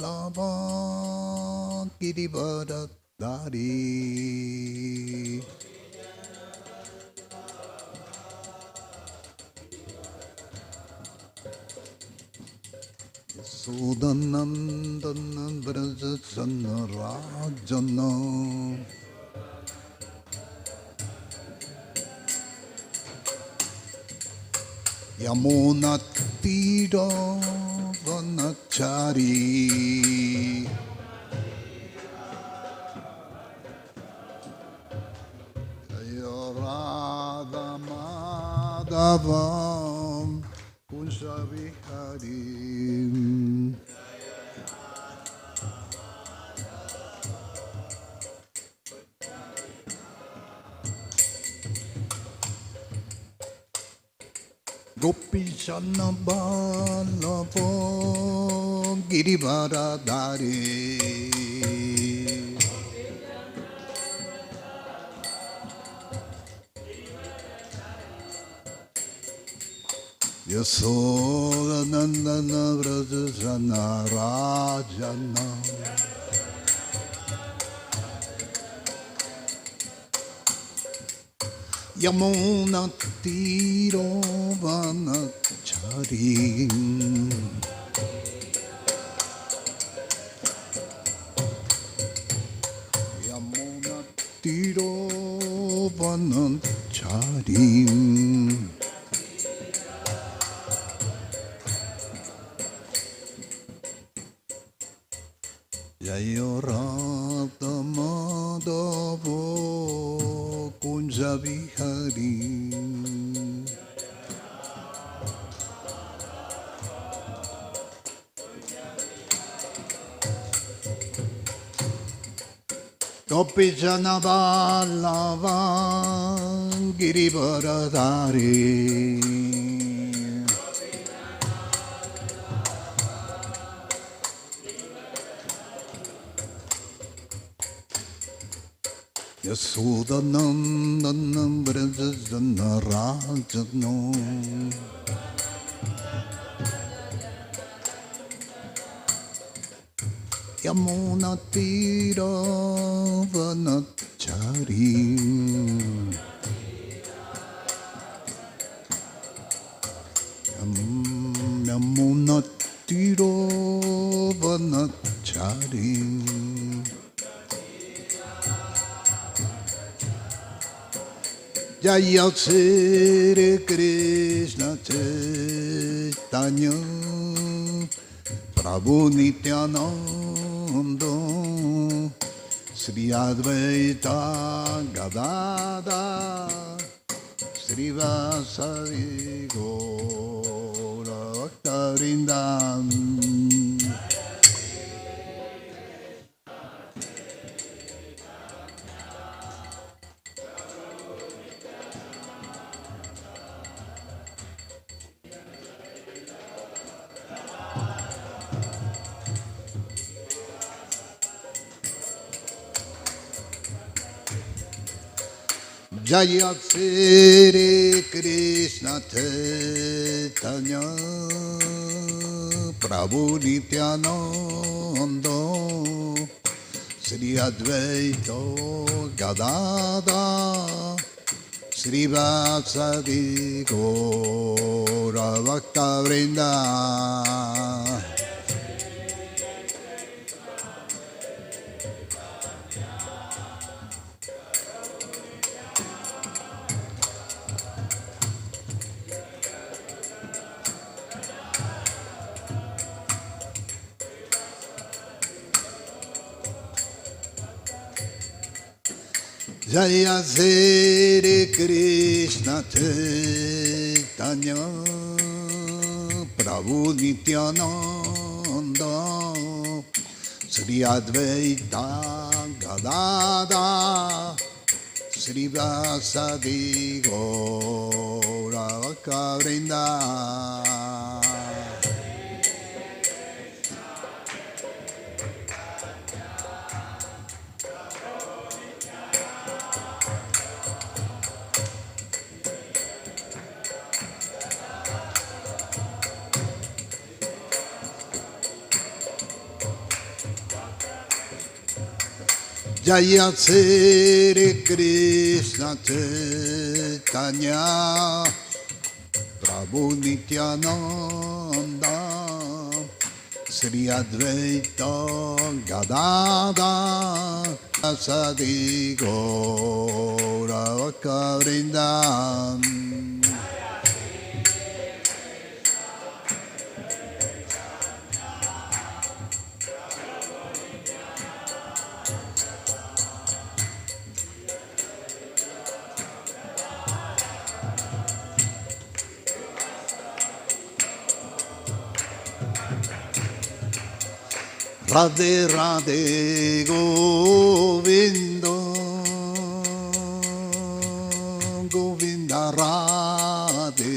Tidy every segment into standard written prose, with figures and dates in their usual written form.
Vallabha Girivardhari Sudanandana Vrajasana Rajana Yamuna Tira Vanachari Radha Madhavam Kunjavihari Gopishana Vallabha Girivardhari Yasodanandana Vrajasana Rajana Yamuna Tiro Vanachari Yamuna Tiro Vanachari Jayarata Madhavo Kunjavihari Gopijana Vallabha Girivardhari Yasodanandana Vrajasana Rajana Yamuna Tira Vanachari Yamuna Tira Vanachari Jaya Hare Krishna Chaitanya Prabhu Nityananda Sri Advaita Gadada Sri Vasari Gaura Bhakta Jaya Hare Krishna Chaitanya Prabhu Nityananda Sri Advaita Gadada Sri Vasadi Gaura Bhakta Vrinda Jaya Hare Krishna Chaitanya Prabhu Nityananda Sri Advaita Gadada Sri Vasadi Gaura Bhakta Vrinda Jaya Hare Krishna Chaitanya Prabhu Nityananda Sri Advaita Gadada Sadi Gaura Vrinda Radhe Radhe Govinda Govinda Radhe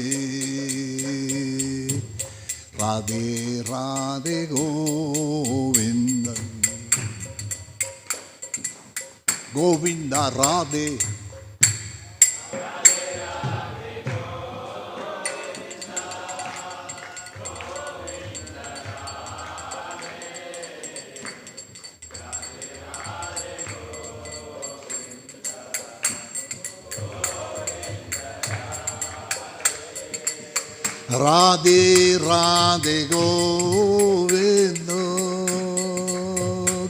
Radhe Radhe Govinda Govinda Radhe Radhe Radhe Govinda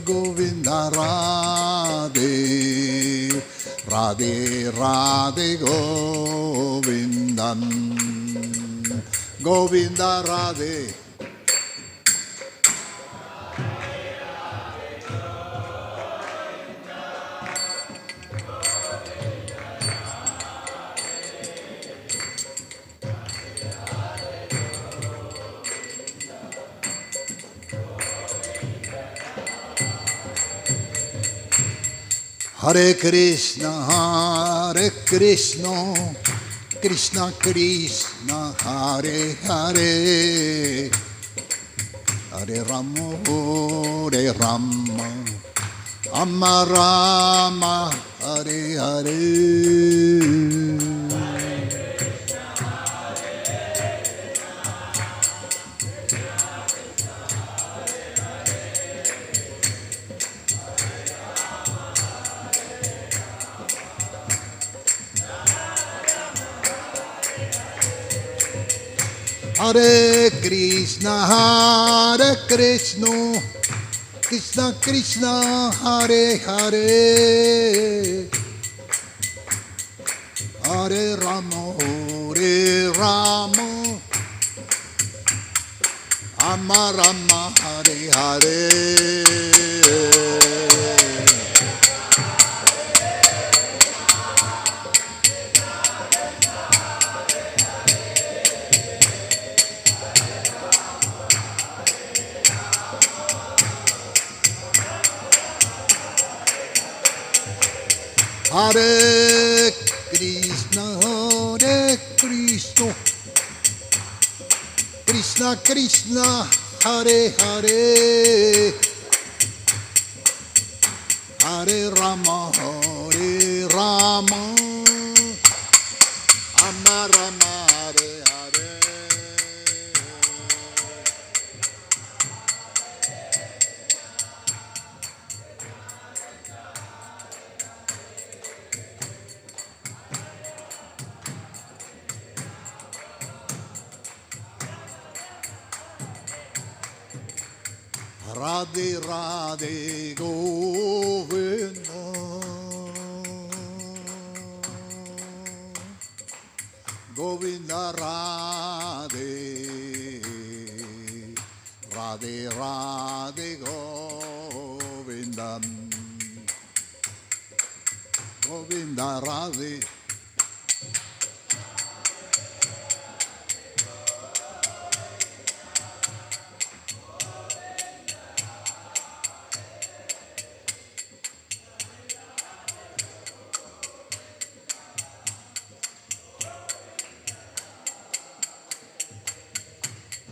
Govinda Radhe Radhe Radhe Govindam Govinda Radhe Hare Krishna, Hare Krishna, Krishna Krishna, Hare Hare, Hare Rama, Hare Rama, Rama Rama, Hare Hare. Hare Krishna, Hare Krishna, Krishna Krishna, Hare Hare, Hare Rama, Hare Rama, Rama Rama, Hare Hare. Hare Krishna, Hare Krishna, Krishna Krishna, Hare Hare, Hare Rama, Hare Rama, Rama Rama, Hare Hare. Radhe Radhe Govinda Govinda Radhe Radhe Radhe Govindam Govinda Radhe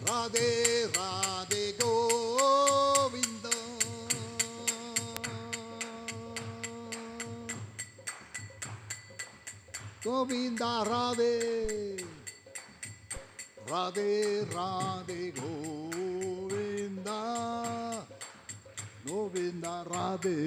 Radhe Radhe Govinda Govinda Radhe Radhe Radhe Govinda Govinda Radhe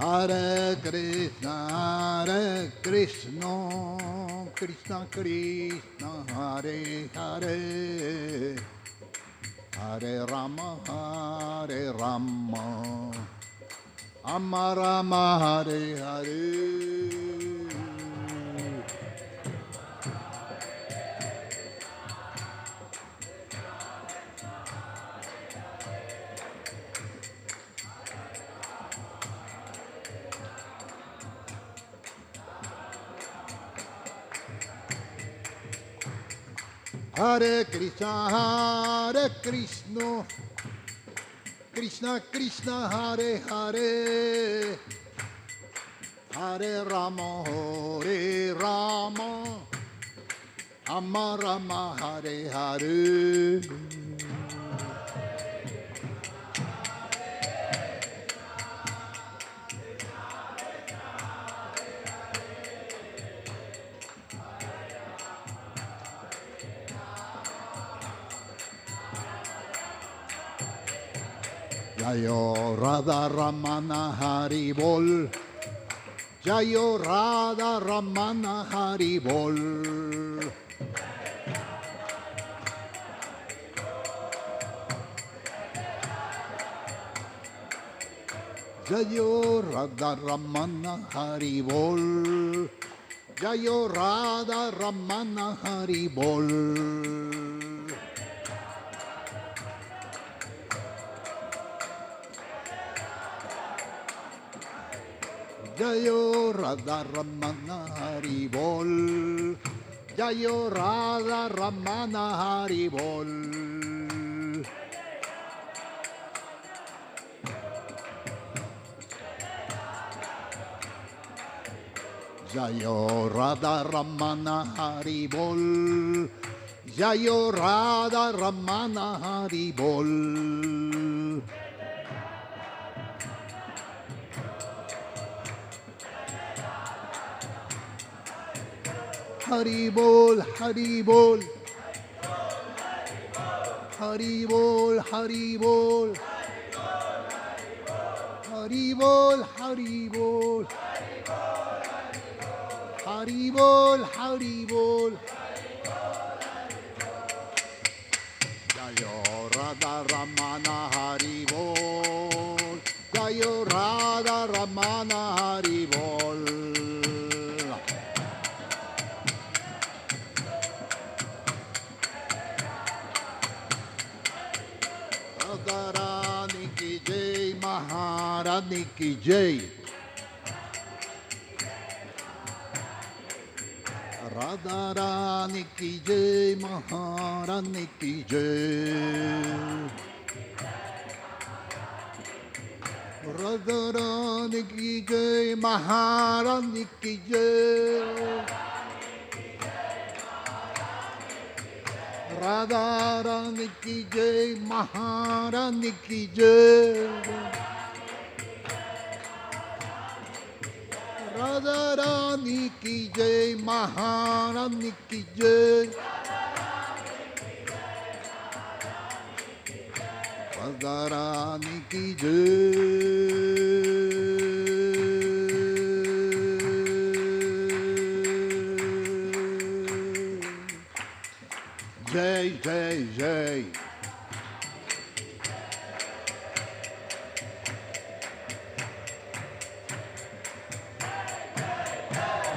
Hare Krishna, Hare Krishna, Krishna Krishna, Hare Hare, Hare Rama, Hare Rama, Rama Rama, Hare Hare. Hare Krishna, Hare Krishna, Krishna Krishna, Hare Hare, Hare Rama, Hare Rama, Rama Rama, Hare Hare. Jayo Radha Ramana Hari Bol, Jayo Radha Ramana Hari Bol. Jayo Radha Ramana Hari Bol, Jayo Radha Ramana Hari Bol. Jayo Radha Ramana Hari Bol, Jayo Radha Ramana Hari Bol. Jayo Radha Ramana Hari Bol, Jayo Radha Ramana Hari Bol. Hari Bol, Hari Bol, Hari Bol, Hari Bol, Hari Bol, Hari Bol, Hari Bol, Hari Bol. Jayo Radha Ramana Hari Bol, Jayo Radha Ramana Hari Bol. Radharani ki jai, Maharani ki jai. Radharani ki jai, Maharani ki jai. Radharani ki jai, Maharani ki jai. Radharani ki jai, Maharani ki jai. Radharani ki jai, Maharani ki jai. Radharani ki jai. Jai, jai, jai.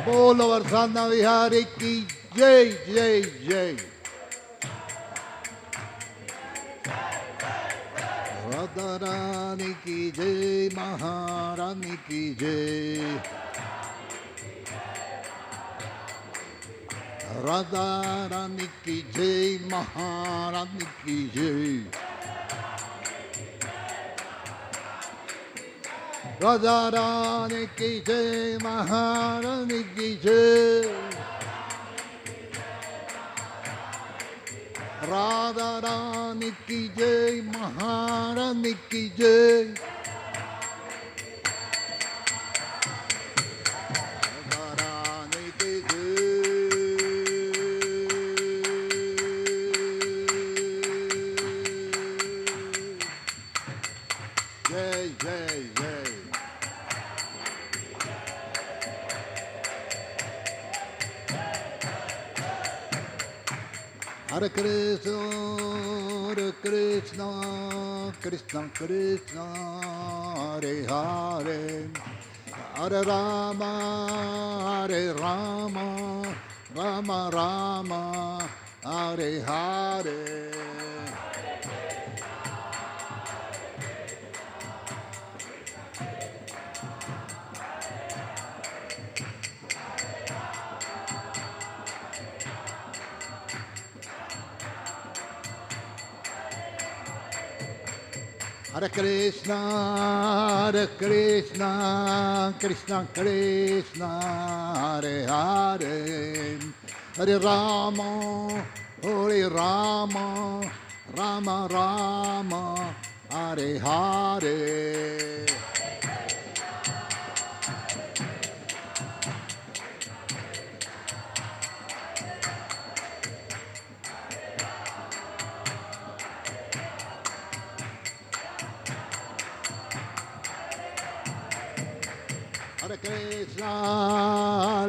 Bolo Varsana Vihari ki jai, jai, jai. Radharani ki jai, Maharani ki jai. Radharani ki jai, Maharani ki jai. Radharani ki jai, Maharani ki jai. Radharani ki jai, Maharani ki jai. Jai, jai, jai. Hare Krishna, Hare Krishna, Krishna Krishna, Hare Hare, Hare Rama, Hare Rama, Rama Rama, Hare Hare. Hare Krishna, Hare Krishna, Krishna Krishna, Hare Hare, Hare Rama, Hare Rama, Rama Rama, Hare Hare. Hare Krishna,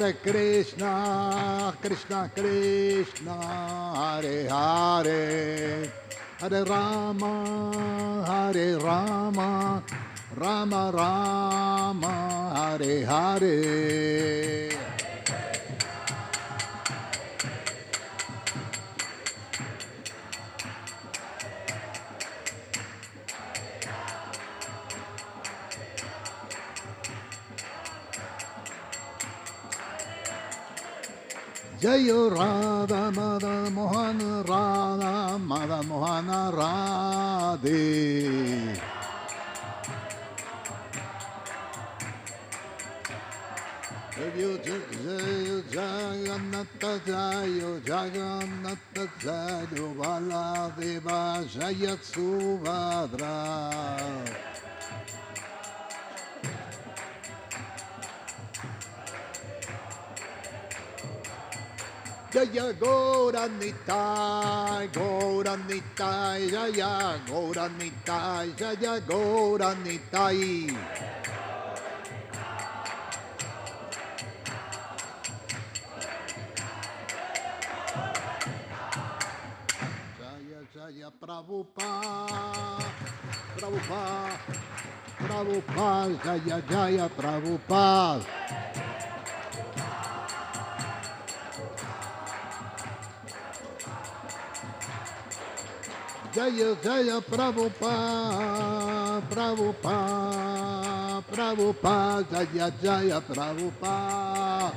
Hare Krishna, Krishna Krishna, Hare Hare, Hare Rama, Hare Rama, Rama Rama, Hare Hare. Jayo Radha Madha Mohan Radha Madha Mohana Radhe. Jayo Jagannatha Jayo Jagannatha Jayo Baladeva Jaya Subhadra. Jaya Gauranitai, Gauranitai, Jaya Gauranitai, Jaya Gauranitai. Jaya Jaya Prabhupada, Prabhupada, Prabhupada, Jaya Jaya Prabhupada. Jaya Jaya Prabhupada, Prabhupada, Prabhupada, Jaya Jaya Prabhupada.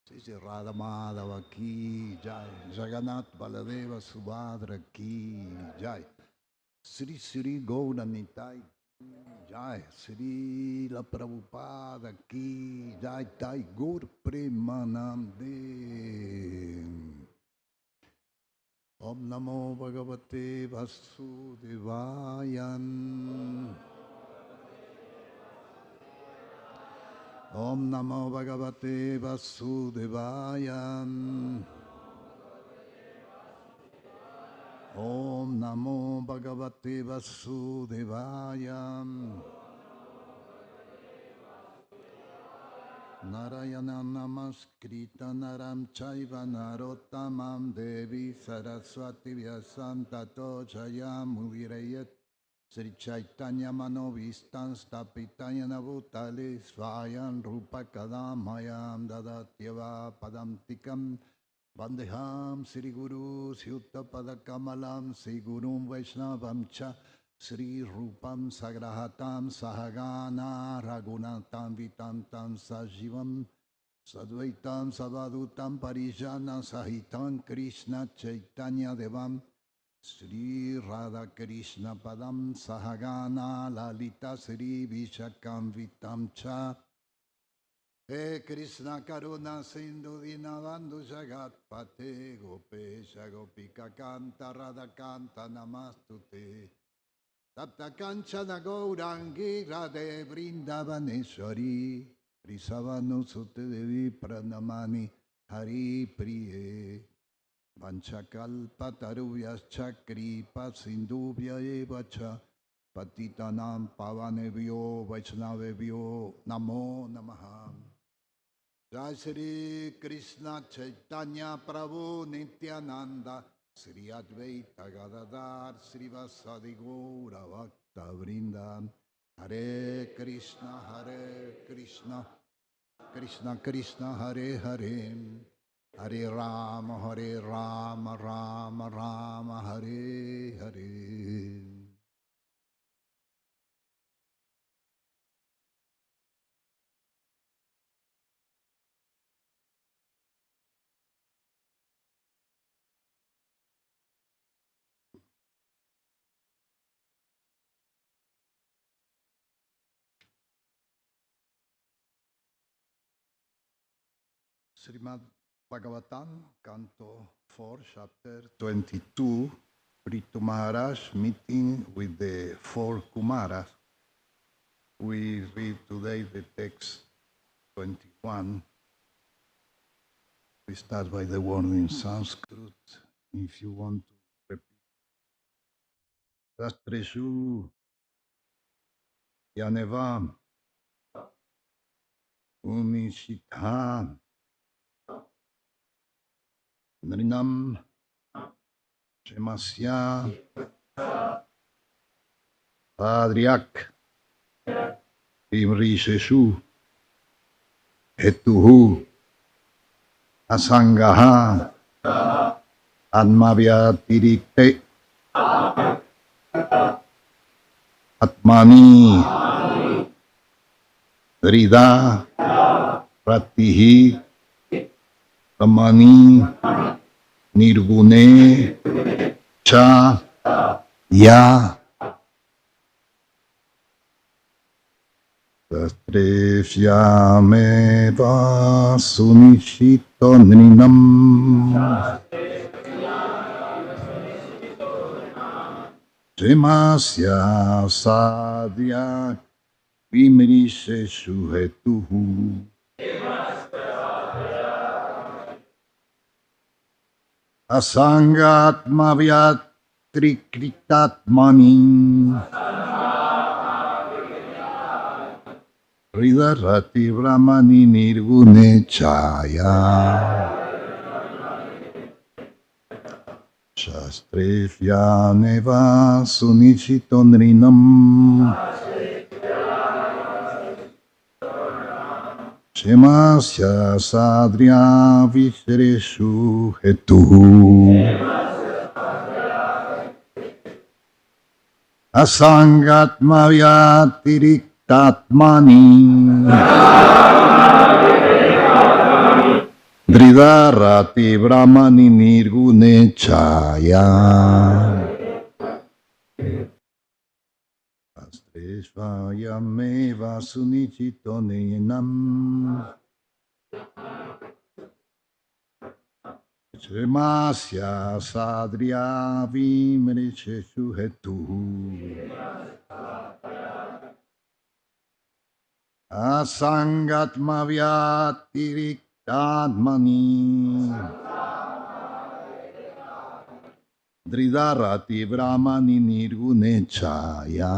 Sri Radha Madhava ki Jai, Jagannath Baladeva Subhadra ki Jai, Sri Sri Gauranitai Jai, Sri La Prabhupada ki Jai, Tai Gaur Premanande. Om Namo Bhagavate Vasudevaya. Om Namo Bhagavate Vasudevaya. Om Namo Bhagavate Vasudevaya. Narayana Namaskrita Naram Chaiva Narottamam Devi Saraswati Vyasam Tato Jayam Uvirayat Sri Chaitanya Manovistan Stapitayana Bhutale Swayam Rupa Kadamayam Dadatyava Padamtikam Vandeham Sri Guru Syutta Kamalam Sri Gurum Vaishnavam Cha Sri Rupam Sagrahatam Sahagana Raghunatam Vitantam Sajivam Sadvaitam Savadutam Parijana Sahitam Krishna Chaitanya Devam Sri Radha Krishna Padam Sahagana Lalita Sri Vishakam Vitam Cha He Krishna Karuna Sindhu Dinavandhu Jagat Pate Gopesha Gopika Kanta Radha Kanta Namastute Tapta Kanchana Gaurangi Radhe Vrindavaneshwari Risavanu Sute Devi Pranamani Hari Priye Vanchakalpatarubhyascha kripa sindhubhya eva cha patitanam pavanebhyo vaishnavebhyo namo namaha. Jai Shri Krishna Chaitanya Prabhu Nityananda Sri Advaita Gadadhar Srivasadi Gaura Bhakta Vrinda Hare Krishna Krishna Krishna Hare Hare Hare Rama Rama Rama Hare Hare. Srimad Bhagavatam, Canto 4, Chapter 22, Prithu Maharaj meeting with the four Kumaras. We read today the text 21. We start by the word in Sanskrit. If you want to repeat. Rastreshu Yanevam Unishitha Nrinam Shemasya Padryak Imrisheshu Hetuhu Asangaha Atmavyatirikte Atmani Rida Pratihi Ramani Nirgune Cha Ya Tastrefyameva Sunishito Nrinam Shemasya Sadhya Vimrishe Shuhetuhu Asangatma Vyatrikritatmani Ridarati Brahmani Nirgune Chaya Shastrefyaneva Sunishito Nrinam Shemasya Sadhya Vishreshu Hetuhu Asangatma Vyatiriktatmani Dridarati Brahmani Nirgune Chaya Astreshvayameva Sunichito Nrinam Shemasya Sadhya Vimrisheshu Hetuhu Asangatma Vyatiriktatmani Dridarati Brahmani Nirgune Chaya.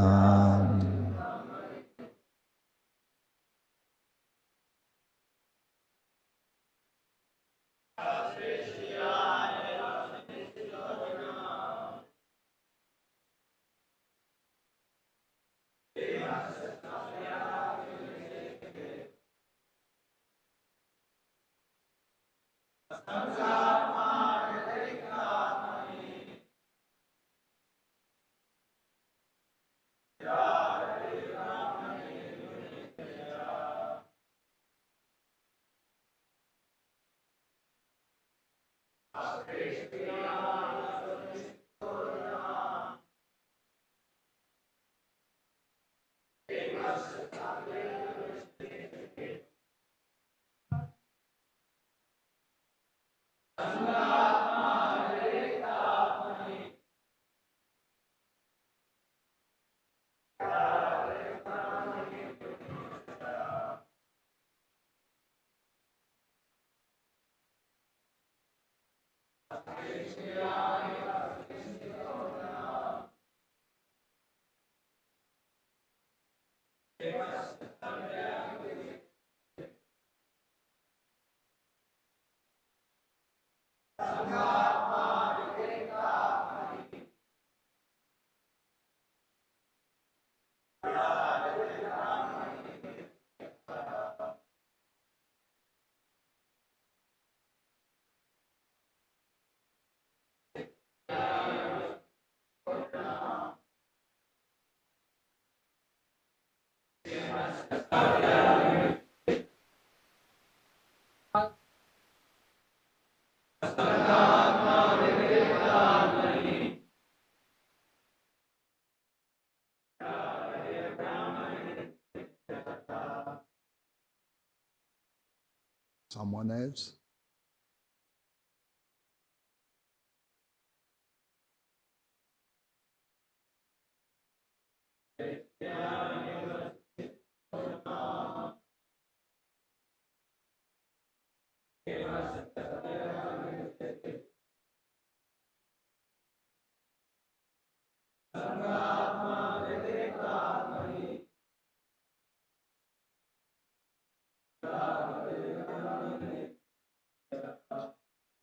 Someone else?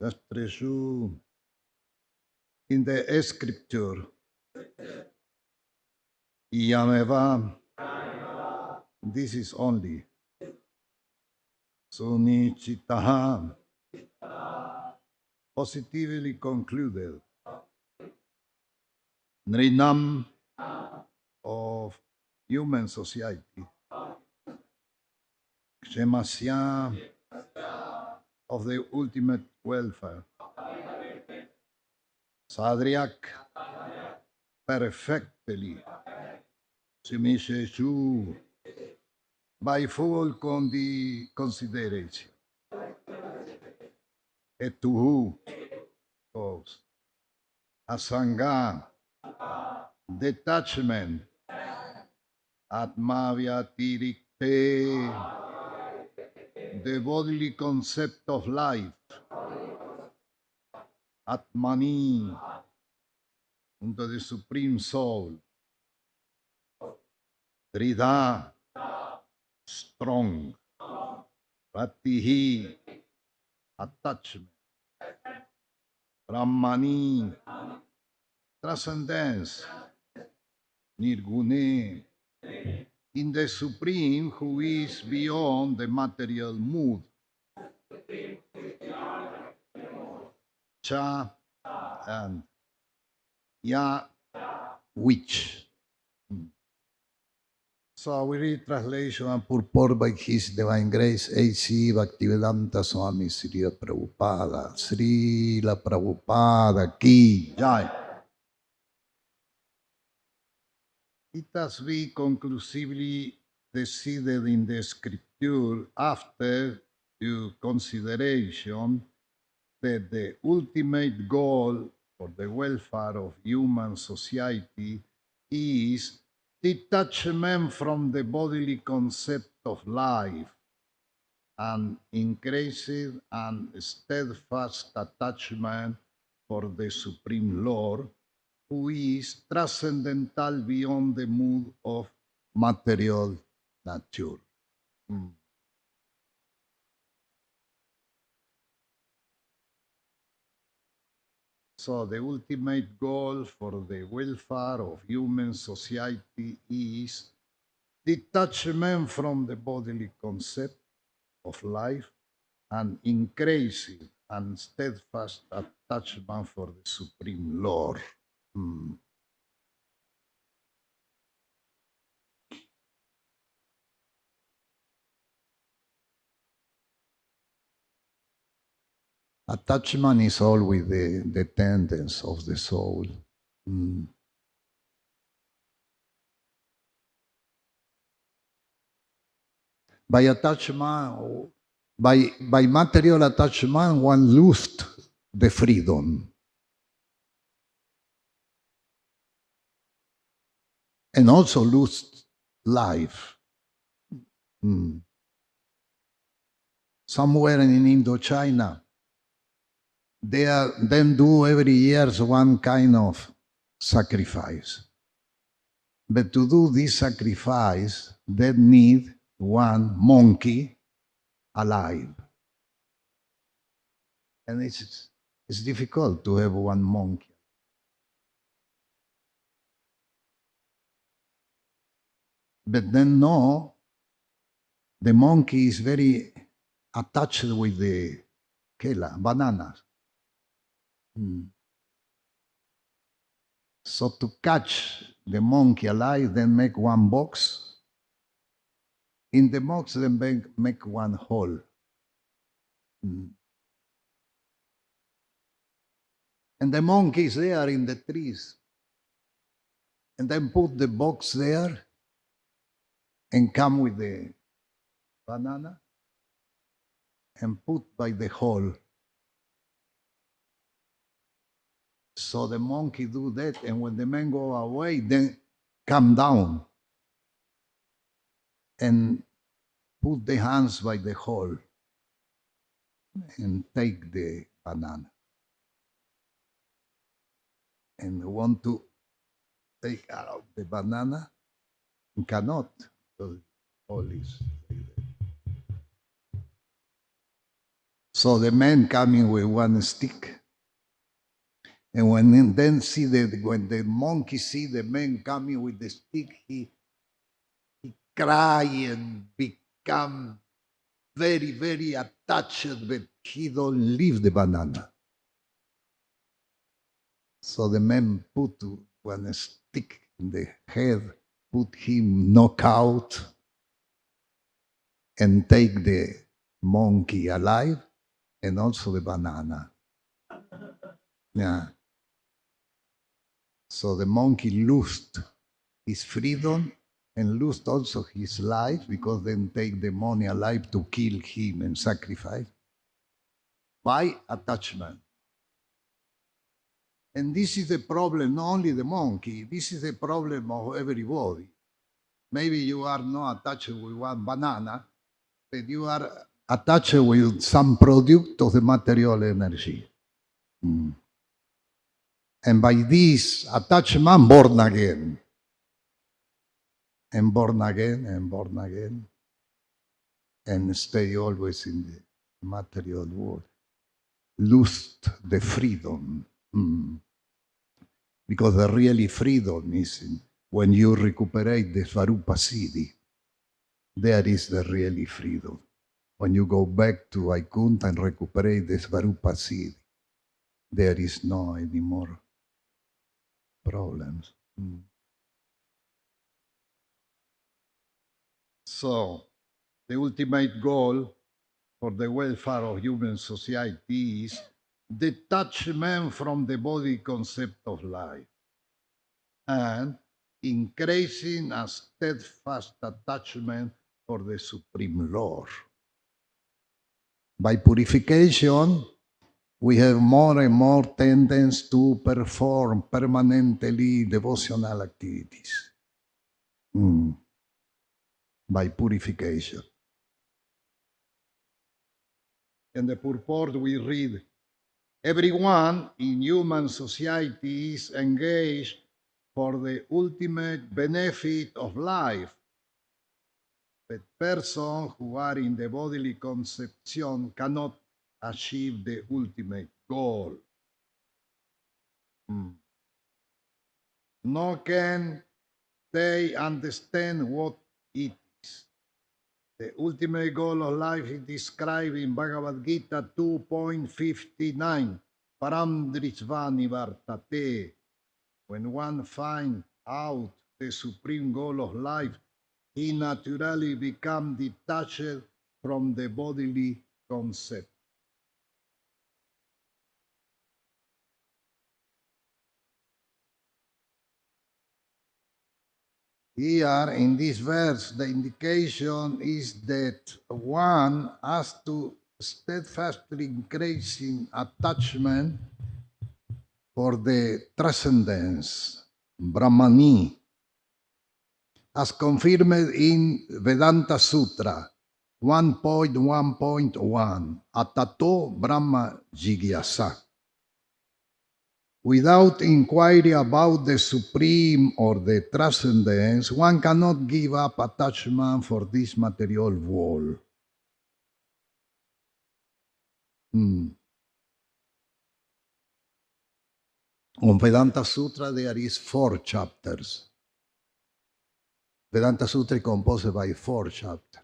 That's true. In the scripture, Yameva, this is only Sunichitaha, positively concluded, Nrinam of human society, Kshemasya of the ultimate welfare, Sadryak perfectly, Simishechu by full consideration, Etuhu of Asanga, detachment, Atmavyatirikte, the bodily concept of life, Atmani, into the Supreme Soul, Trida, strong, Ratihi, attachment, Brahmani, transcendence, Nirgune, in the Supreme who is beyond the material mood, Cha and Ya, which. So we read translation and purport by His Divine Grace, A.C. Bhaktivedanta Swami Srila Prabhupada. Srila Prabhupada Ki Jai. It has been conclusively decided in the scripture after due consideration that the ultimate goal for the welfare of human society is detachment from the bodily concept of life and increased and steadfast attachment for the Supreme Lord, who is transcendental beyond the mood of material nature. So the ultimate goal for the welfare of human society is detachment from the bodily concept of life and increasing and steadfast attachment for the Supreme Lord. Attachment is always the tendency of the soul. By attachment, by material attachment, one loses the freedom and also loses life. Somewhere in Indochina, them do every year one kind of sacrifice. But to do this sacrifice, they need one monkey alive. And it's difficult to have one monkey. But then no, the monkey is very attached with the kela, bananas. Mm. So to catch the monkey alive, then make one box. In the box, then make one hole. Mm. And the monkey is there in the trees. And then put the box there and come with the banana and put by the hole. So the monkey do that, and when the man go away, then come down and put the hands by the hole and take the banana. And want to take out the banana, and cannot, because hole is like that. So the man coming with one stick, and then see when the monkey see the man coming with the stick, he cry and become very, very attached, but he don't leave the banana. So the man put one stick in the head, put him knock out, and take the monkey alive and also the banana. Yeah. So the monkey lost his freedom and lost also his life, because then take the money alive to kill him and sacrifice by attachment. And this is the problem, not only the monkey, this is the problem of everybody. Maybe you are not attached with one banana, but you are attached with some product of the material energy. Mm. And by this attachment, born again, and born again, and born again, and stay always in the material world. Lose the freedom. Mm. Because the really freedom is when you recuperate the Svarupa Siddhi. There is the really freedom. When you go back to Vaikuntha and recuperate the Svarupa Siddhi, there is no any more problems. Mm. So, the ultimate goal for the welfare of human society is detachment from the body concept of life and increasing a steadfast attachment for the Supreme Lord. By purification, we have more and more tendency to perform permanently devotional activities. Mm. By purification. In the purport we read, everyone in human society is engaged for the ultimate benefit of life. But persons who are in the bodily conception cannot achieve the ultimate goal. Mm. Nor can they understand what it is. The ultimate goal of life is described in Bhagavad Gita 2.59. Paramdrisvani vartate. When one finds out the supreme goal of life, he naturally becomes detached from the bodily concept. Here in this verse, the indication is that one has to steadfastly increase in attachment for the transcendence, Brahmani, as confirmed in Vedanta Sutra 1.1.1, Atato Brahma Jigyasa. Without inquiry about the supreme or the transcendence, one cannot give up attachment for this material world. Mm. On Vedanta Sutra, there is 4 chapters. Vedanta Sutra is composed by 4 chapters.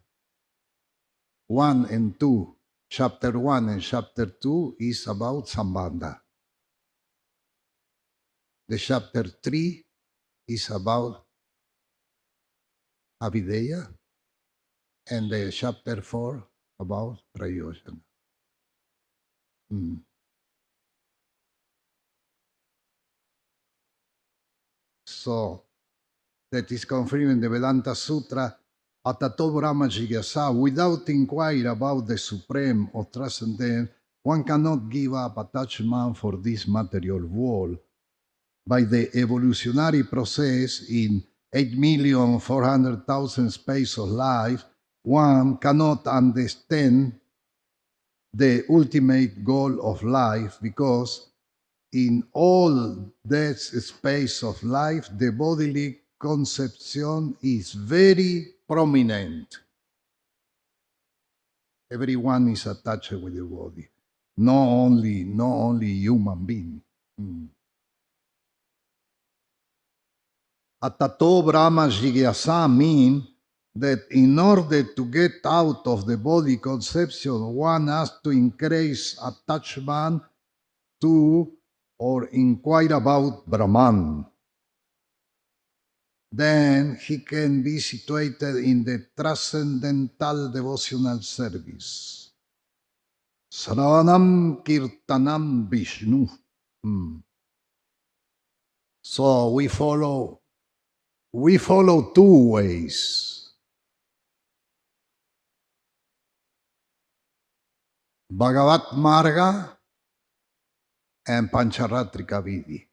1 and 2. Chapter 1 and chapter 2 is about Sambandha. The chapter 3 is about Avideya, and the chapter 4 about Prayojana. So, that is confirmed in the Vedanta Sutra, Atato Brahma Jigyasa, without inquiry about the supreme or transcendent, one cannot give up attachment for this material world. By the evolutionary process in 8,400,000 space of life, one cannot understand the ultimate goal of life because in all that space of life, the bodily conception is very prominent. Everyone is attached with the body, not only human being. Atato Brahma Jigyasa means that in order to get out of the body conception, one has to increase attachment to or inquire about Brahman. Then he can be situated in the transcendental devotional service. Sravanam Kirtanam Vishnu. So we follow 2 ways. Bhagavat Marga and Pancharatrika Vidhi.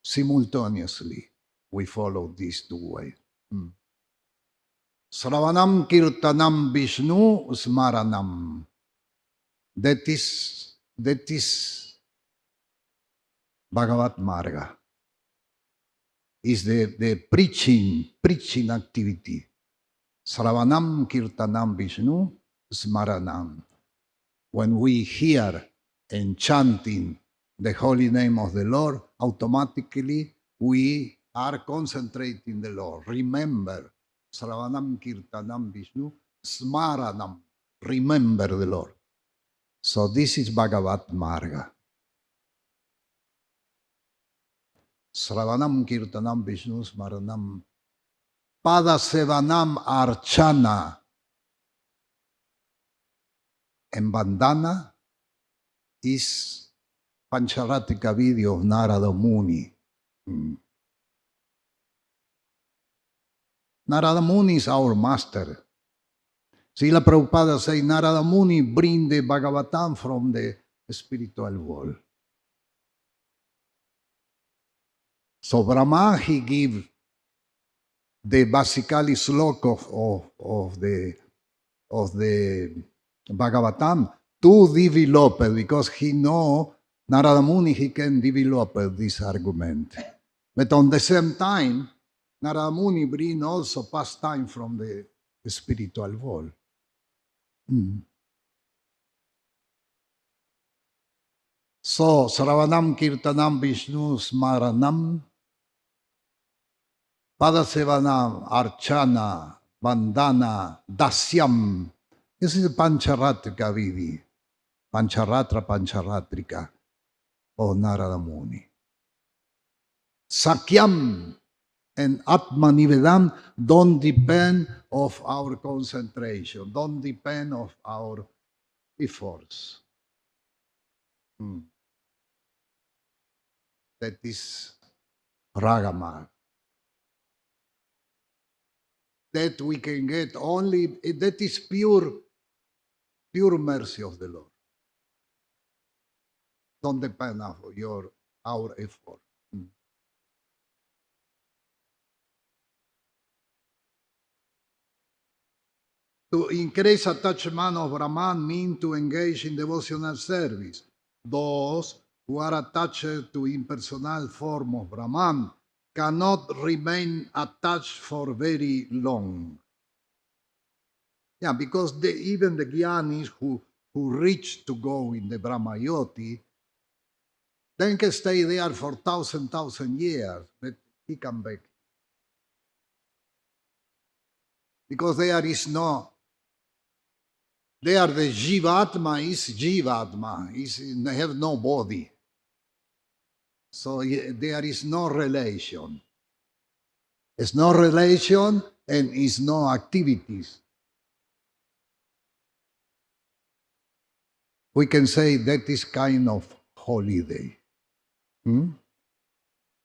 Simultaneously, we follow these 2 ways. Sravanam Kirtanam Vishnu Smaranam. That is Bhagavat Marga. Is the preaching activity. Sravanam Kirtanam Vishnu Smaranam. When we hear and chanting the holy name of the Lord, automatically we are concentrating the Lord. Remember, Sravanam Kirtanam Vishnu Smaranam. Remember the Lord. So this is Bhagavat Marga. Sravanam Kirtanam Vishnu Smaranam Padasevanam Archana and Bandhana is Pancharatrika video of Narada Muni. Narada Muni is our master. Srila Prabhupada says Narada Muni bring the Bhagavatam from the spiritual world. So Brahma, he give the basically slok of the Bhagavatam to develop it, because he know Narada Muni, he can develop this argument. But on the same time, Narada Muni bring also pastime from the spiritual world. So, Sravanam Kirtanam Vishnu Smaranam Padasevanam Archana Bandhana Dasyam. This is Pancharatrika Vidhi. Pancharatrika of Narada Muni. Sakyam and Atmanivedam don't depend of our concentration, don't depend of our efforts. That is Ragamar. That we can get only, that is pure mercy of the Lord. Don't depend on our effort. To increase attachment of Brahman means to engage in devotional service. Those who are attached to impersonal form of Brahman cannot remain attached for very long. Yeah, because even the Gyanis who reach to go in the Brahma Yoti, then can stay there for thousand years, but he come back. because there is no, there the Jivatma is Jivatma, they have no body. So there is no relation. There's no relation and is no activities. We can say that is kind of holiday. Hmm?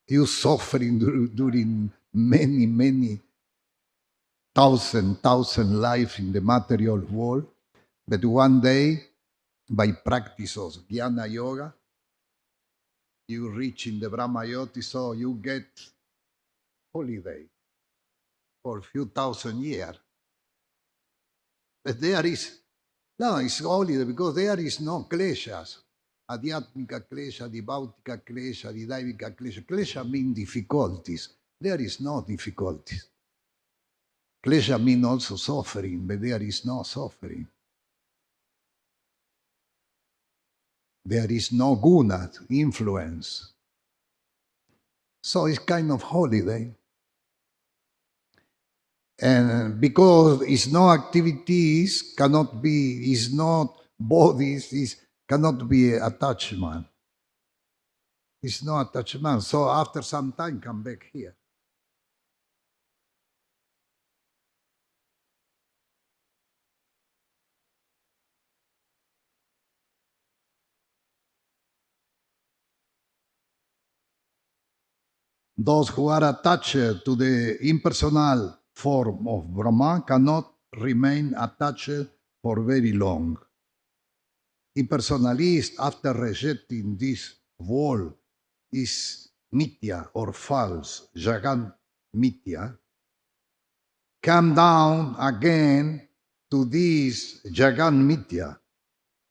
You suffering during many thousand lives in the material world, but one day, by practice of Jnana Yoga, you reach in the Brahma Yoti, so you get holiday for a few thousand years. But there is, no, it's holiday because there is no kleshas. Adhyatmika klesha, Dibautika klesha, Didaivika klesha. Klesha mean difficulties. There is no difficulties. Klesha mean also suffering, but there is no suffering. There is no guna, influence. So it's kind of holiday. And because it's no activities, cannot be, is not bodies, is cannot be attachment. It's no attachment. So after some time, come back here. Those who are attached to the impersonal form of Brahma cannot remain attached for very long. Impersonalist, after rejecting this world, is mithya or false, jagan mithya, come down again to this jagan mithya,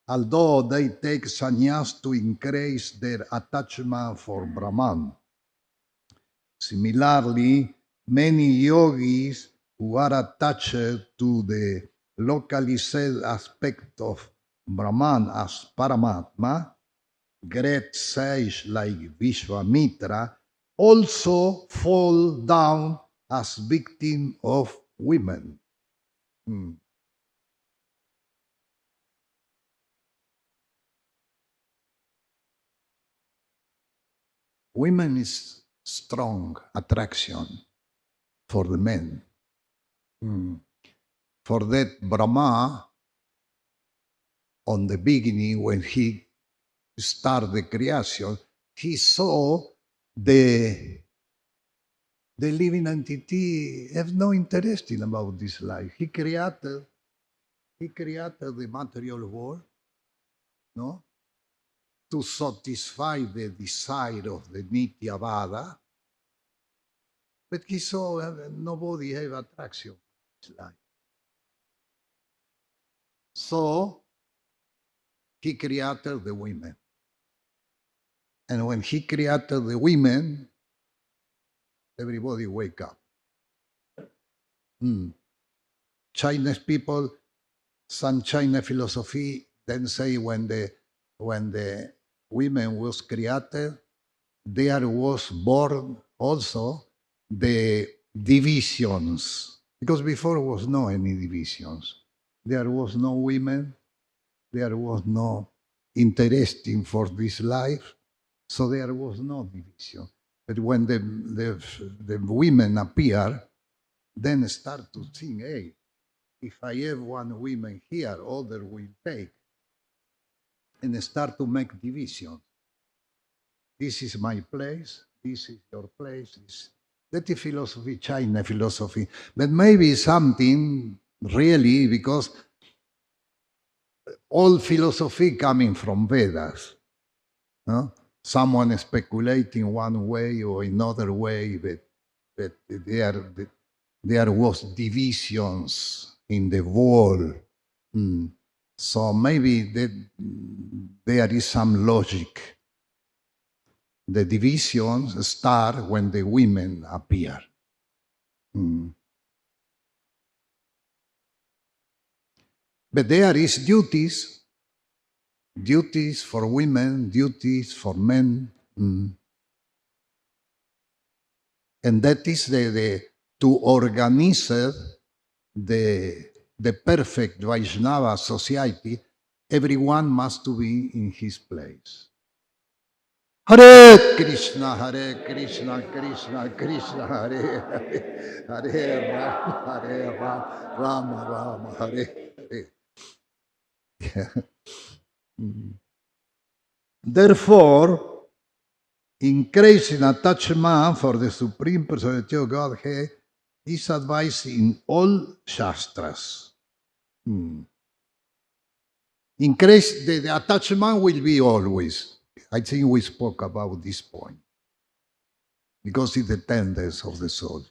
although they take sannyas to increase their attachment for Brahman. Similarly, many yogis who are attached to the localized aspect of Brahman as Paramatma, great sage like Vishwamitra, also fall down as victim of women. Women is strong attraction for the men. For that Brahma, on the beginning, when he started the creation, he saw the living entity have no interest in about this life. He created the material world, no, to satisfy the desire of the Nityavada, but he saw nobody have attraction in this life. So he created the women. And when he created the women, everybody wake up. Chinese people, some China philosophy then say when the women was created, there was born also the divisions, because before was no any divisions. There was no women, there was no interesting for this life, so there was no division. But when the women appear, then start to think, hey, if I have one woman here, other will take, and start to make divisions. This is my place, this is your place. That is philosophy, China philosophy. But maybe something really, because all philosophy coming from Vedas. No? Someone speculating one way or another way, but there was divisions in the world. So maybe there is some logic. The divisions start when the women appear. But there is duties for women, duties for men. And that is to organize the perfect Vaishnava society, everyone must to be in his place. Hare Krishna, Hare Krishna, Krishna Krishna, Hare Hare, Hare Rama, Hare Rama, Rama Rama, Hare Hare. Therefore, increasing attachment for the Supreme Personality of Godhead is advised in all Shastras. Increase the attachment will be always. I think we spoke about this point because it's the tendency of the soul.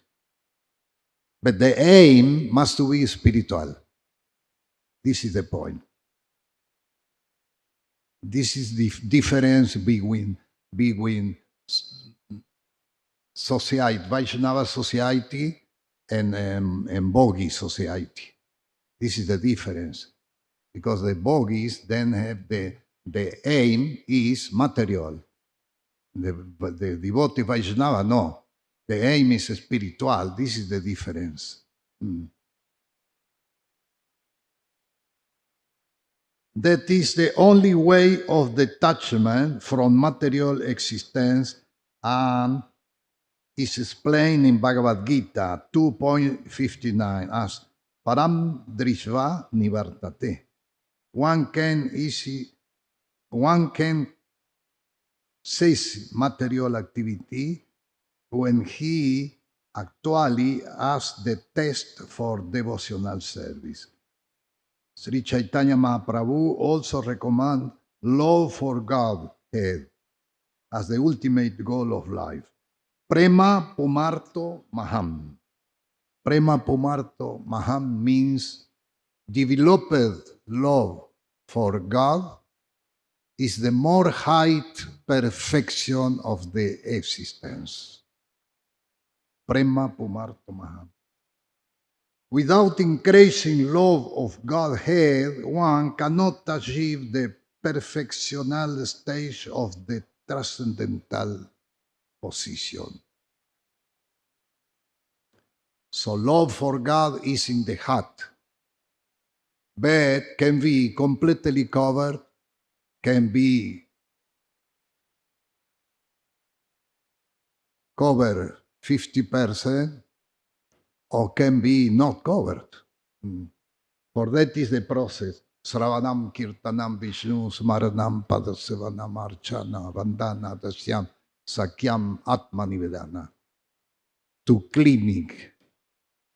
But the aim must to be spiritual. This is the point. This is the difference between society, Vaishnava society, and Bogi society. This is the difference, because the Bogis then have the aim is material. The devotee Vaishnava, no. The aim is spiritual. This is the difference. That is the only way of detachment from material existence, and is explained in Bhagavad Gita 2.59 as Param Drishva Nivartate. One can cease material activity when he actually has the test for devotional service. Sri Chaitanya Mahaprabhu also recommends love for Godhead as the ultimate goal of life. Prema Pumarto Maham. Prema Pumarto Maham means developed love for God is the more height perfection of the existence. Prema Pumarto Maham. Without increasing love of Godhead, one cannot achieve the perfectional stage of the transcendental position. So love for God is in the heart, but can be completely covered, can be covered 50%, or can be not covered. For that is the process. Sravanam Kirtanam Vishnu Smaranam Padasevanam Archana Vandana Dasyam Sakyam Atmanivedana. To cleaning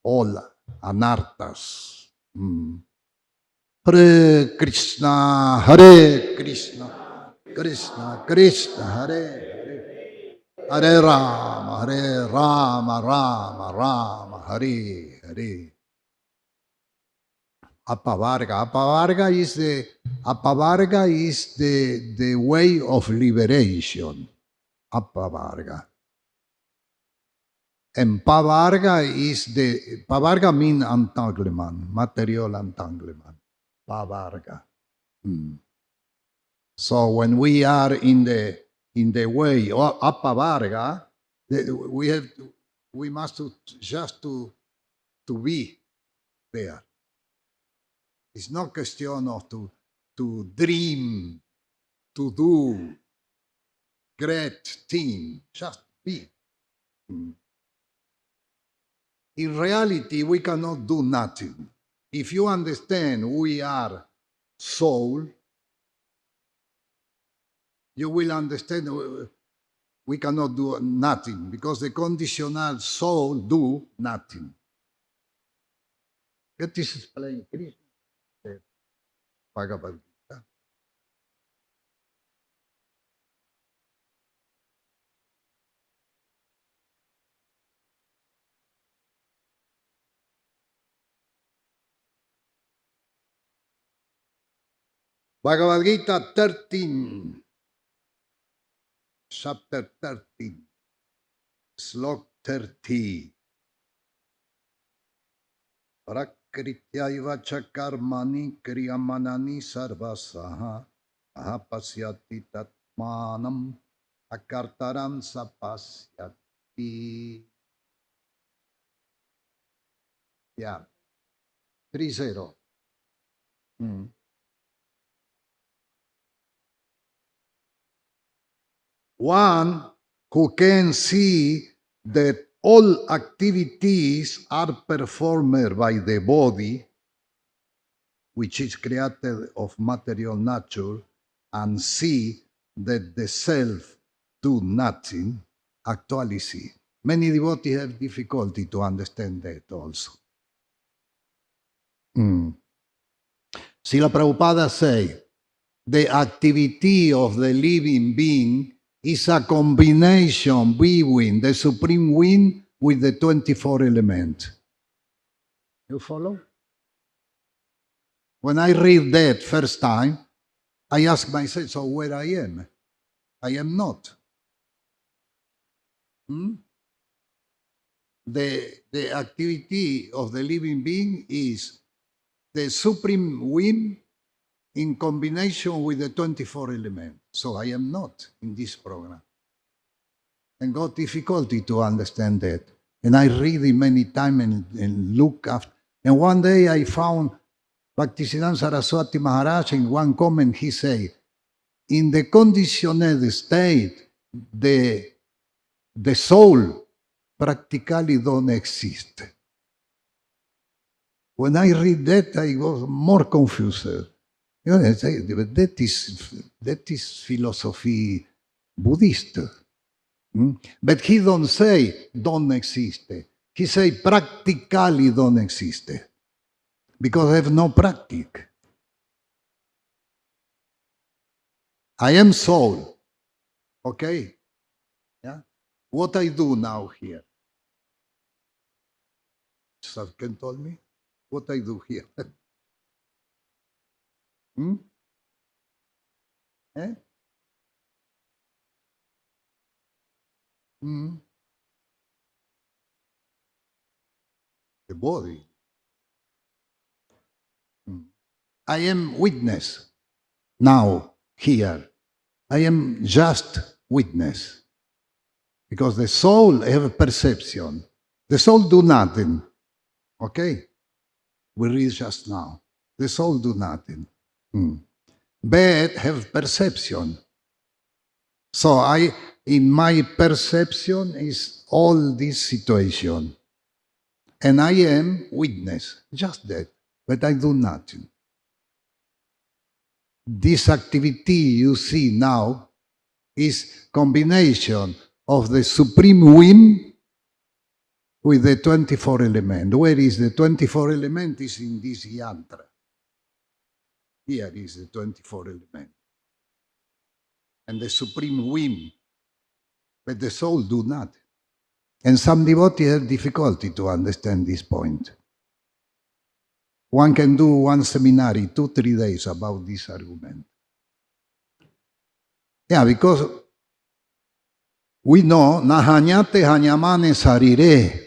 all anarthas. Hare Krishna, Hare Krishna, Krishna Krishna, Hare Hare, Hare Rama, Rama Rama, Hare Hare. Apavarga. Apavarga is the way of liberation. Apavarga. And Pavarga is Pavarga means entanglement, material entanglement. Pavarga. So when we are in the way of Apavarga, we must just to be there. It's not question of to dream, to do great thing, just be. In reality, we cannot do nothing. If you understand we are soul, you will understand we cannot do nothing, because the conditional soul do nothing. That is explained in the Bhagavad Gita. Bhagavad Gita 13, chapter 13, slok 30. Prakrityaiva cha karmani kriyamanani sarvasaha ahapasyati tatmanam akartaram sapasyati. Yeah. 30. Mm. One who can see that all activities are performed by the body, which is created of material nature, and see that the self do nothing, actually see. Many devotees have difficulty to understand that also. Mm. Srila Prabhupada say, the activity of the living being is a combination between the supreme wind with the 24 elements. You follow? When I read that first time, I ask myself, so where I am? I am not. Hmm? The activity of the living being is the supreme wind in combination with the 24 elements. So I am not in this program. And got difficulty to understand that. And I read it many times and look after. And one day I found Bhaktisiddhanta Saraswati Maharaj in one comment he said, in the conditioned state, the soul practically don't exist. When I read that, I was more confused. You know, that is philosophy Buddhist. But he don't say don't exist. He say practically don't exist because I have no practice. I am soul. Okay? Yeah. What I do now here? Can tell me what I do here. Hmm? Eh? Hmm? The body. Hmm. I am witness now here. I am just witness because the soul have a perception. The soul do nothing. Okay? We read just now. The soul do nothing. But have perception. So in my perception is all this situation. And I am witness, just that. But I do nothing. This activity you see now is combination of the supreme wind with the 24 element. Where is the 24 element? Is in this yantra. Here is the 24 element. And the supreme wind. But the soul do not. And some devotees have difficulty to understand this point. One can do one seminar in 2-3 days about this argument. Yeah, because we know Nahanyate Hanyamane Sarire.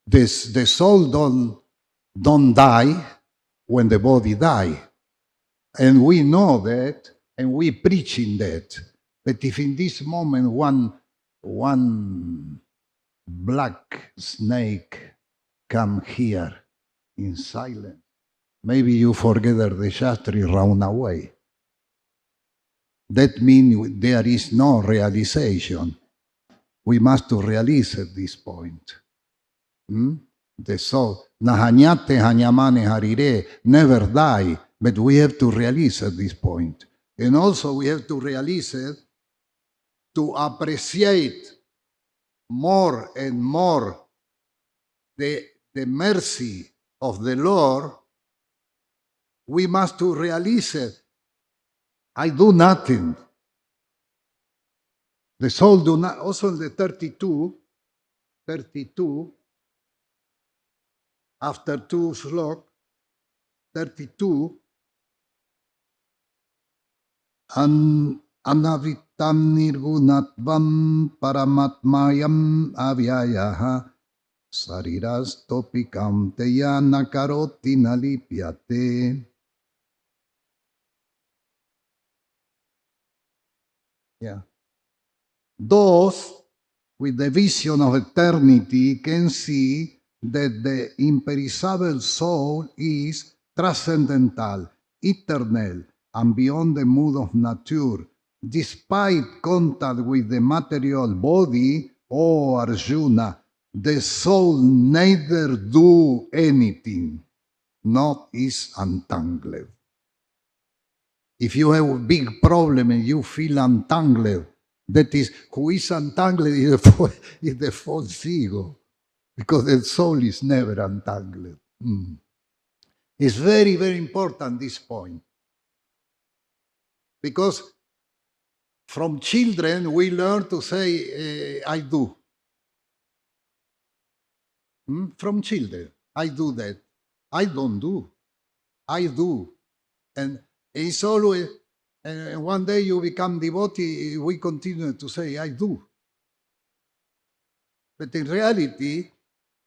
The soul don't die when the body die. And we know that, and we preach in that. But if in this moment one black snake come here in silence, maybe you forget that the Shastri run away. That means there is no realization. We must to realize at this point. The soul, Nahanyate Hanyamane Harire, never die, but we have to realize at this point. And also we have to realize it to appreciate more and more the mercy of the Lord. We must to realize it. I do nothing. The soul do not. Also in the 32, after 2 slok, 32, anavitam nirgunatvam paramatmayam avyayaha sarirastopikam teya nakaroti nalipyate. Yeah. Those with the vision of eternity can see that the imperishable soul is transcendental, eternal, and beyond the mood of nature. Despite contact with the material body, O Arjuna, the soul neither do anything, not is entangled. If you have a big problem and you feel entangled, that is, who is entangled is the false ego, because the soul is never entangled. It's very, very important, this point, because from children we learn to say, I do. From children, I do that. I don't do. I do. And it's always, and one day you become devotee, we continue to say, I do. But in reality,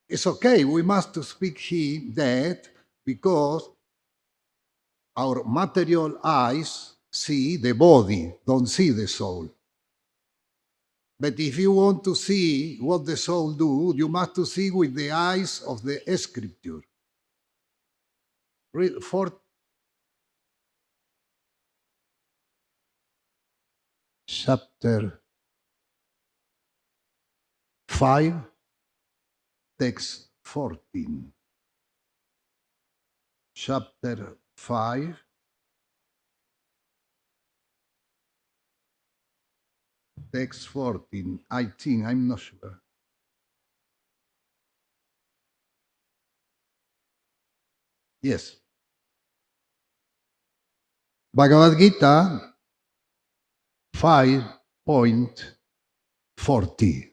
it's okay. We must speak here that because our material eyes see the body, don't see the soul. But if you want to see what the soul do, you must to see with the eyes of the scripture. For chapter 5, text 14. Chapter 5, text 14. I think, I'm not sure. Yes. Bhagavad Gita 5.40.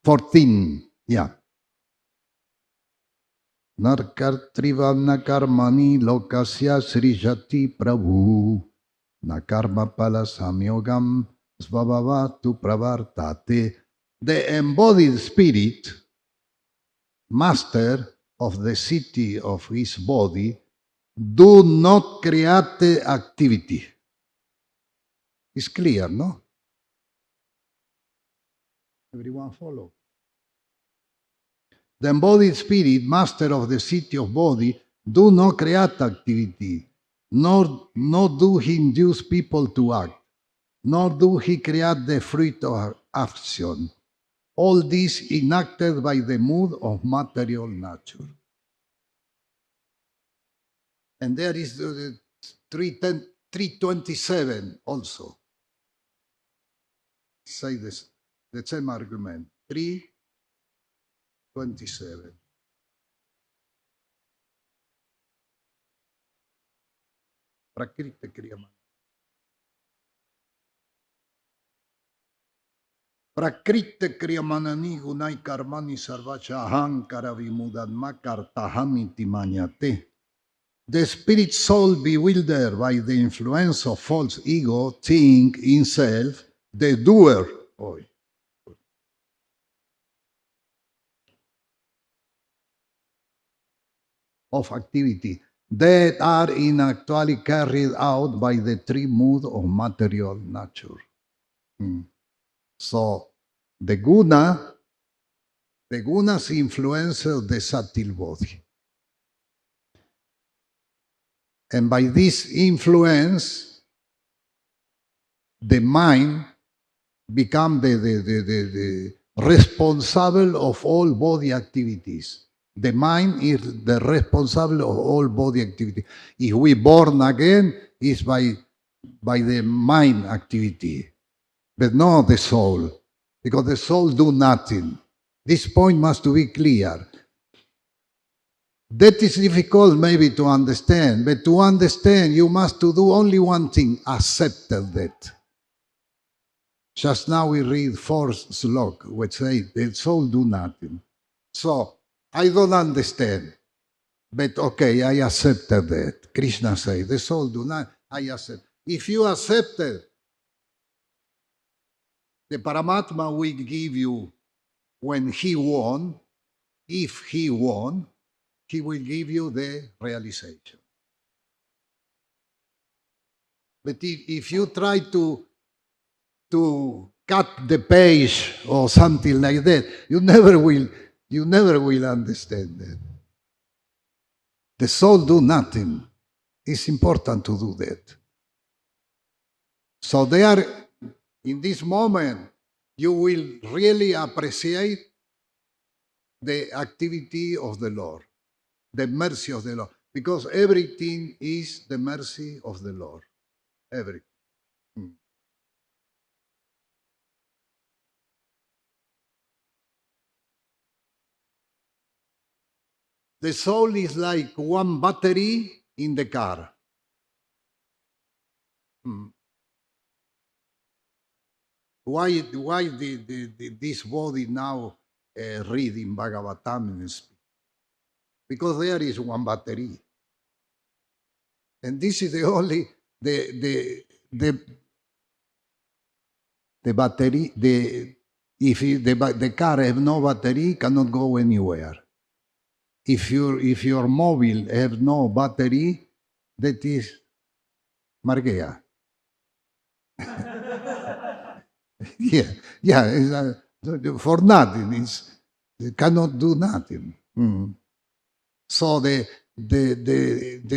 14. Yeah. Narkartrivana karmani lokasya srijati prabhu. Nakarma pala samyogam svabhavatu pravartate. The embodied spirit, master of the city of his body, do not create activity. It's clear, no? Everyone follow? The embodied spirit, master of the city of body, do not create activity, nor do he induce people to act, nor do he create the fruit of action. All this enacted by the mood of material nature. And there is the 327 also. Say this, the same argument. 327. Prakriti Kriyamana. Prakriti Kriyamanani gunai karmani sarvacha ahankara vimudadma kartahamiti manyate. The spirit soul bewildered by the influence of false ego think in self the doer of activity that are in actually carried out by the three moods of material nature. So the gunas influence the subtle body. And by this influence, the mind become the responsible of all body activities. The mind is the responsible of all body activity. If we born again, it's by the mind activity, but not the soul, because the soul do nothing. This point must be clear. That is difficult maybe to understand, but to understand you must to do only one thing, accept that. Just now we read fourth slok, which say the soul do nothing. So I don't understand, but okay, I accepted that. Krishna say the soul do not. I accept. If you accept it, the Paramatma will give you when he won. If he won, he will give you the realization. But if you try to cut the page or something like that, you never will You never will understand that. The soul do nothing. It's important to do that. So there, in this moment, you will really appreciate the activity of the Lord, the mercy of the Lord, because everything is the mercy of the Lord. Everything. Mm. The soul is like one battery in the car. Mm. Why this body now reading Bhagavatam and speak? Because there is one battery. And this is the only, the, the, the battery, if the car have no battery, cannot go anywhere. If your mobile have no battery, that is margea. Yeah, yeah, for nothing. It cannot do nothing. Mm. So the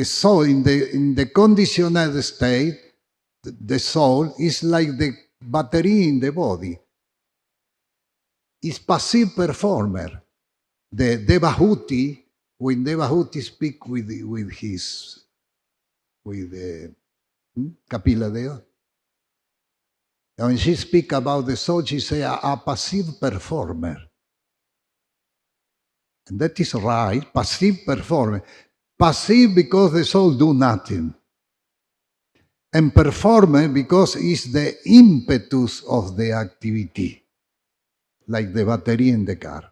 soul in the conditional state, the soul is like the battery in the body. It's passive performer. The Devahuti, when Devahuti speak with his Kapila Deva, when she speak about the soul, she say a passive performer. And that is right, passive performer. Passive because the soul do nothing. And performer because it's the impetus of the activity, like the battery in the car.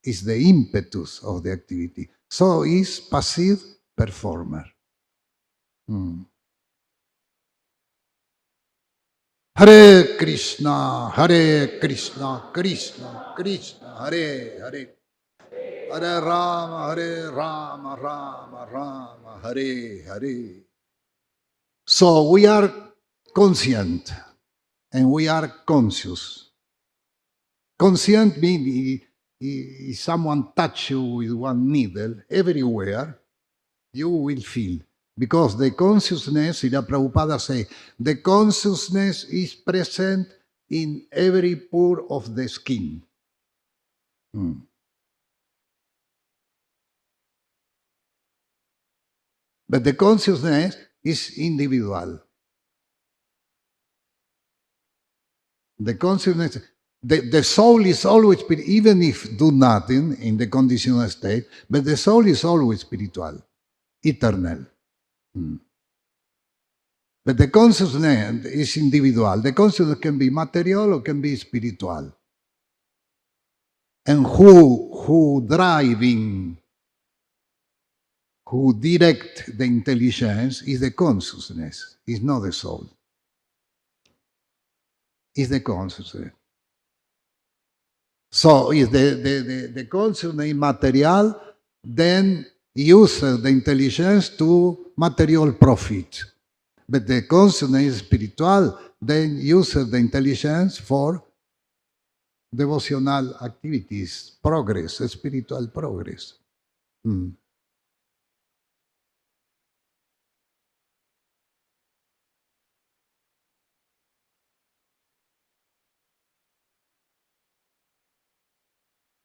It's the impetus of the activity. So it's passive performer. Mm. Hare Krishna, Hare Krishna, Krishna, Krishna, Hare Hare. Hare Rama, Rama Rama, Hare Hare. So we are conscient and we are conscious. Conscient means if someone touch you with one needle everywhere, you will feel. Because the consciousness, Srila Prabhupada say, the consciousness is present in every pore of the skin. Mm. But the consciousness is individual. The consciousness, the soul is always, even if do nothing in the conditional state, but the soul is always spiritual, eternal. Mm. But the consciousness is individual. The consciousness can be material or can be spiritual. And who driving, who direct the intelligence is the consciousness, is not the soul. Is the consciousness. So if the consciousness is material, then uses the intelligence to material profit. But the consciousness is spiritual, then uses the intelligence for devotional activities, progress, spiritual progress. Mm.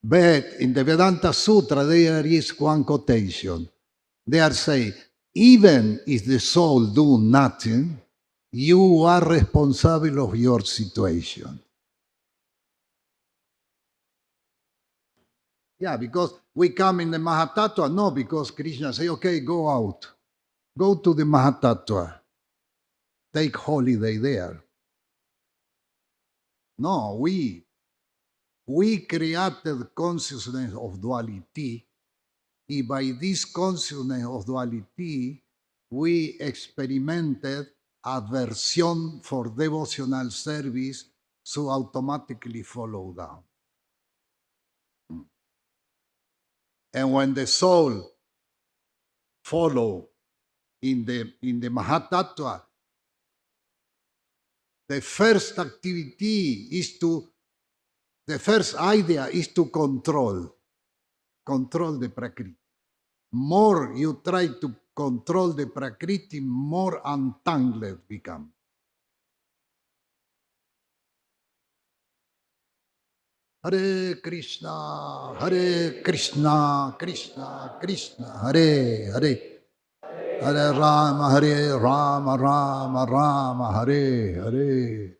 But in the Vedanta Sutra, there is one quotation. They are saying, even if the soul do nothing, you are responsible of your situation. Yeah, because we come in the Mahatattva, no, because Krishna say, okay, go out. Go to the Mahatattva. Take holiday there. No, we created consciousness of duality, and by this consciousness of duality, we experimented aversion for devotional service, so automatically follow down. And when the soul follow in the Mahatattva, the first activity is to The first idea is to control the Prakriti. More you try to control the Prakriti, more untangled become. Hare Krishna, Hare Krishna, Krishna Krishna, Hare Hare, Hare Rama, Rama Rama, Hare Hare.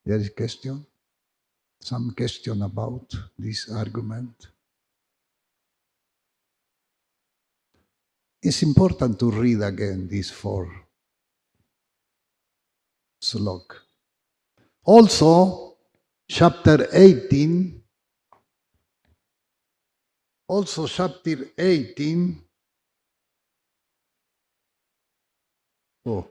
There is question? Some question about this argument? It's important to read again these four slok. Also, chapter 18, chapter 18, oh,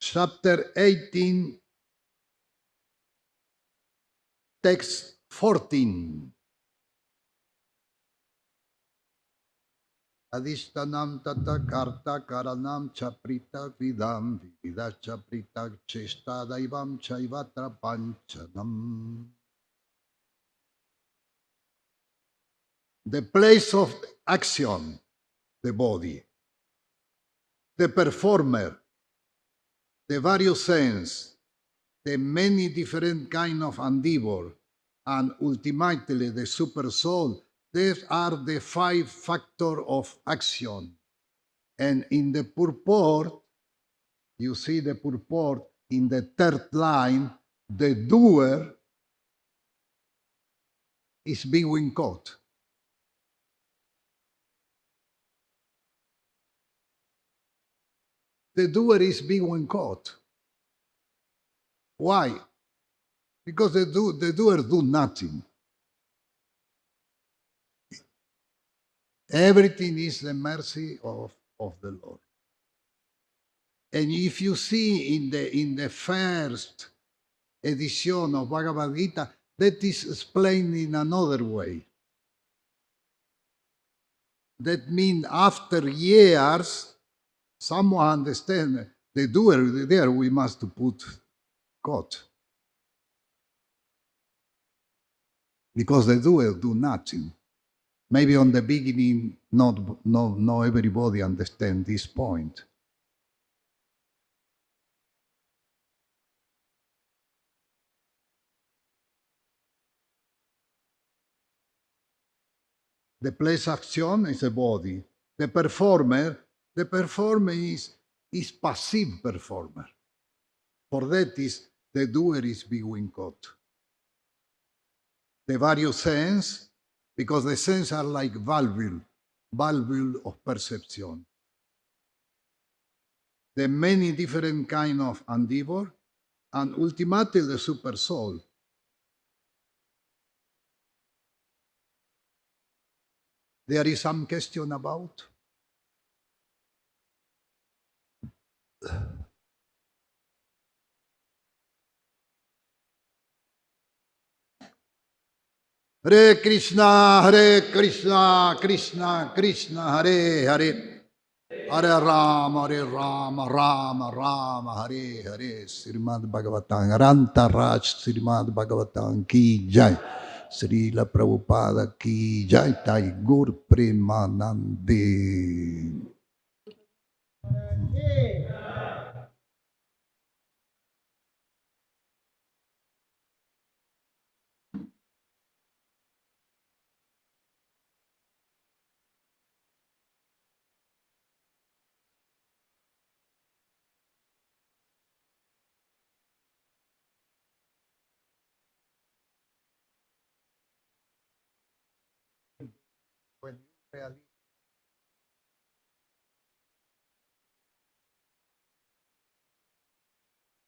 chapter 18, text 14. Adishtanam tata karta karanam chaprita vidam vida chaprita chesta daivam chaivatra panchanam. The place of action, the body. The performer, the various sense, the many different kind of endeavor, and ultimately the super soul. These are the five factors of action. And in the purport, you see the purport in the third line, the doer is being caught. The doer is being caught. Why? Because the doer do nothing. Everything is the mercy of the Lord. And if you see in the first edition of Bhagavad Gita, that is explained in another way. That means after years, someone understand the doer there we must put God. Because the doer do nothing. Maybe on the beginning, not everybody understand this point. The place action is a body. The performer is passive performer. For that is the doer is being caught. The various sense, because the sense are like valve of perception. The many different kind of endeavor, and ultimately the super soul. There is some question about. Hare Krishna, Krishna Krishna, Hare Hare. Hare Rama, Rama, Hare Hare. Srimad Bhagavatam, Rantaraj Srimad Bhagavatam ki jai. Srila Prabhupada ki jai. Tai Gur Premanande. When you really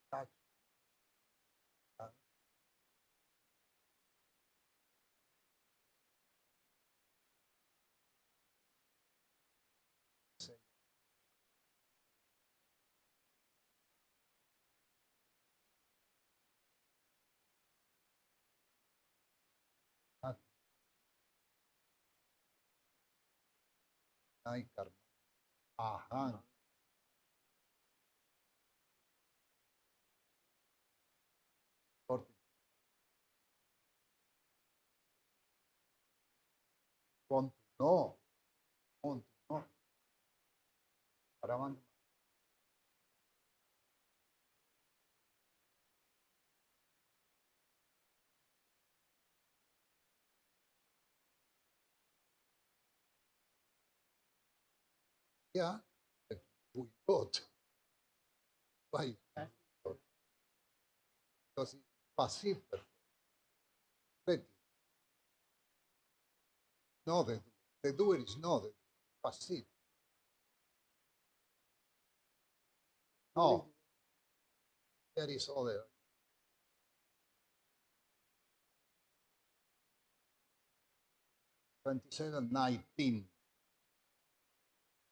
touch that, say, that Nai karma. Aham. Want to know. Want to know. Paraman. Yeah. We got. Why? Because it's passive. But no, the doer is not the passive. No, there is other. 27:19.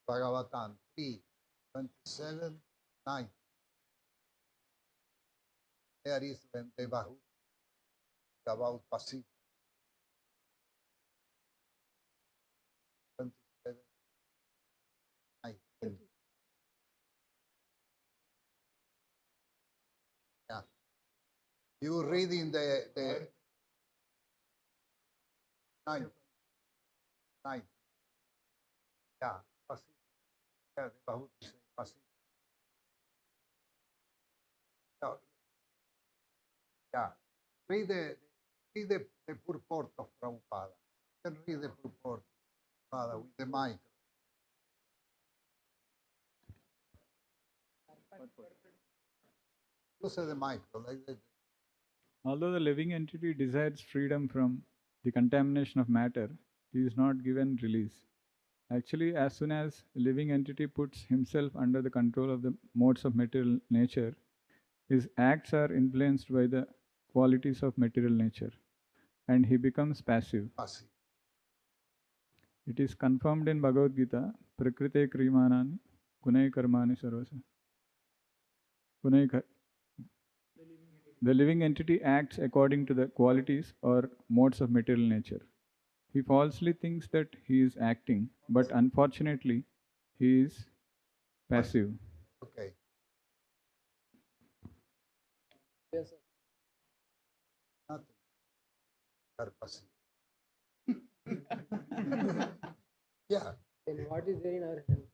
Bhagavatam 3. 27:9. There is when the Bahu about passive. 27:19. Yeah. You reading the 9. 9. Yeah. Passive. Yeah, the Bahu is passive. Yeah. Yeah. Read the purport of Prabhupada. You can read the purport of Prabhupada with the mic. Use the mic. Like that. Although the living entity desires freedom from the contamination of matter, he is not given release. Actually, as soon as a living entity puts himself under the control of the modes of material nature, his acts are influenced by the qualities of material nature and he becomes passive. Passive. It is confirmed in Bhagavad Gita, Prakrite Krimanani Gunai Karmani Sarvasa. The living entity acts according to the qualities or modes of material nature. He falsely thinks that he is acting, but unfortunately, he is passive. Okay. Yes, sir. Nothing. Are passive. Yeah. Then what is there in our hand?